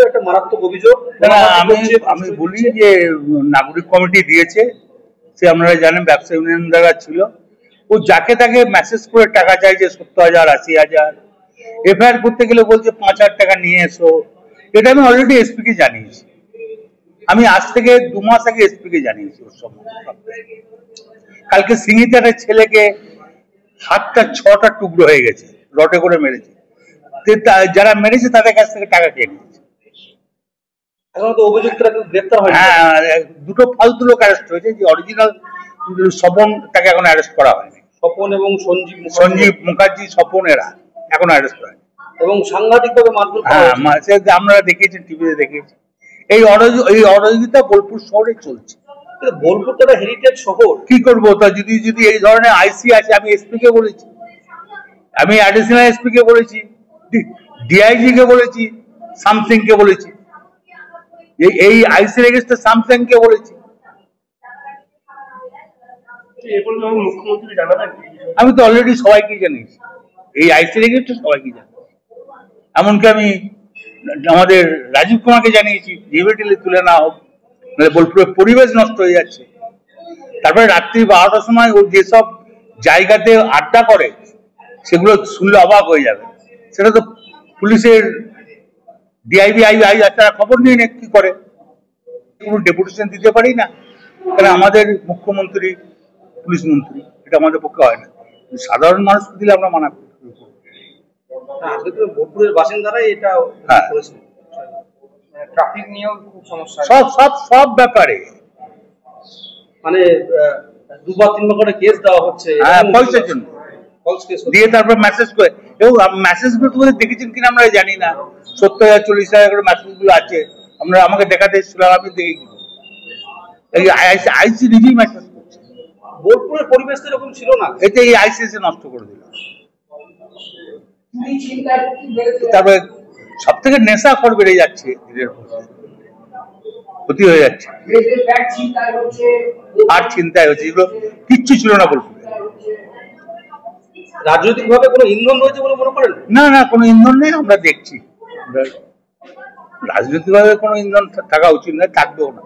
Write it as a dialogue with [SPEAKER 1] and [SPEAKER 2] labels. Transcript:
[SPEAKER 1] একটা মারাত্মক অভিযোগ। আমি বলি যে নাগরিক কমিটি দিয়েছে, সে আপনারা জানেন ব্যবসা ইউনিয়ন দ্বারা ছিল, ও যাকে তাকে মেসেজ করে টাকা চাইছে 70,000 80,000, এফআইআর করতে গেলে বলছে 5,000 টাকা নিয়ে এসো। এটা আমি অলরেডি এসপি কে জানিয়েছি, আমি আজ থেকে 2 মাস আগে এসপি কে জানিয়েছি ওর সম্বন্ধে। কালকে সিঙ্গিতে একটা ছেলেকে হাতটা 6টা টুকরো হয়ে গেছে, রটে করে মেরেছে, যারা মেরেছে তাদের কাছ থেকে টাকা খেয়ে নিয়েছে।
[SPEAKER 2] এখন তো অভিযুক্তরা গ্রেফতার হয়নি।
[SPEAKER 1] হ্যাঁ, দুটো ফালতু লোক অ্যারেস্ট হয়েছে, যে অরিজিনাল স্বপন তাকে এখন অ্যারেস্ট করা হয়নি।
[SPEAKER 2] স্বপন এবং
[SPEAKER 1] সঞ্জীব মুখার্জি, স্বপন এরা এখন অ্যারেস্ট হয়নি।
[SPEAKER 2] এবং সাংঘাতিকভাবে মারধর।
[SPEAKER 1] হ্যাঁ, আপনারা দেখিয়েছেন, টিভিতে দেখিয়েছেন। এই অরাজকতা বোলপুর শহরে চলছে।
[SPEAKER 2] বোলপুর তো একটা হেরিটেজ শহর,
[SPEAKER 1] কি করবো? তা যদি এই ধরনের আইসি আছে, আমি এসপি কে বলেছি, আমি অ্যাডিশনাল এসপি কে বলেছি, ডিআইজি কে বলেছি, সামসিং কে বলেছি, এই আইসি রেজিস্টার সামসিং কে বলেছি। আমি তো অলরেডি সবাইকে জানিয়েছি, এই আইসি রেজিস্টার সবাইকে জানি, এমনকি আমি আমাদের রাজীব কুমারকে জানিয়েছি, জিবিটিলে তুলে না হোক, বোলপুরের পরিবেশ নষ্ট হয়ে যাচ্ছে। তারপরে রাত্রি 12টার সময় ও যেসব জায়গাতে আড্ডা করে সেগুলো শুনলে অবাক হয়ে যাবে। সেটা তো পুলিশের ডিআইবি আই তারা খবর নিয়ে নেয় কি করে, কোনো ডেপুটেশন দিতে পারি না, কারণ আমাদের মুখ্যমন্ত্রী পুলিশ মন্ত্রী, এটা আমাদের পক্ষে হয় না। সাধারণ মানুষকে দিলে আমরা মানা করি।
[SPEAKER 2] বোলপুরের বাসিন্দারাই এটা করেছে। ট্রাফিক নিয়েও খুব সমস্যা,
[SPEAKER 1] সব ব্যাপারে
[SPEAKER 2] মানে 2বার 3বার করে কেস দেওয়া হচ্ছে
[SPEAKER 1] পয়সার জন্য, দিয়ে তারপর মেসেজ করে। এবং মেসেজ গুলো তোমাদের দেখেছেন কিনা আমরা জানি না, 70,000 40,000 করে মেসেজ গুলো আছে, আমরা আমাকে দেখাতে এসেছিল, আমি দেখে কি আইসি নিজেই মেসেজ করছে।
[SPEAKER 2] বোলপুরের পরিবেশ তো এরকম ছিল না,
[SPEAKER 1] এটা এই আইসিএসি নষ্ট করে দিল। তারপরে সব থেকে নেশাখোর বেড়ে যাচ্ছে, ক্ষতি হয়ে যাচ্ছে, আর চিন্তায় হচ্ছে, এগুলো কিচ্ছু ছিল না বোলপুরে।
[SPEAKER 2] রাজনৈতিক ভাবে কোনো ইন্ধন রয়েছে বলে মনে করেন?
[SPEAKER 1] না, কোনো ইন্ধন নেই, আমরা দেখছি। রাজনৈতিক ভাবে কোনো ইন্ধন থাকা উচিত নয়, থাকবেও না।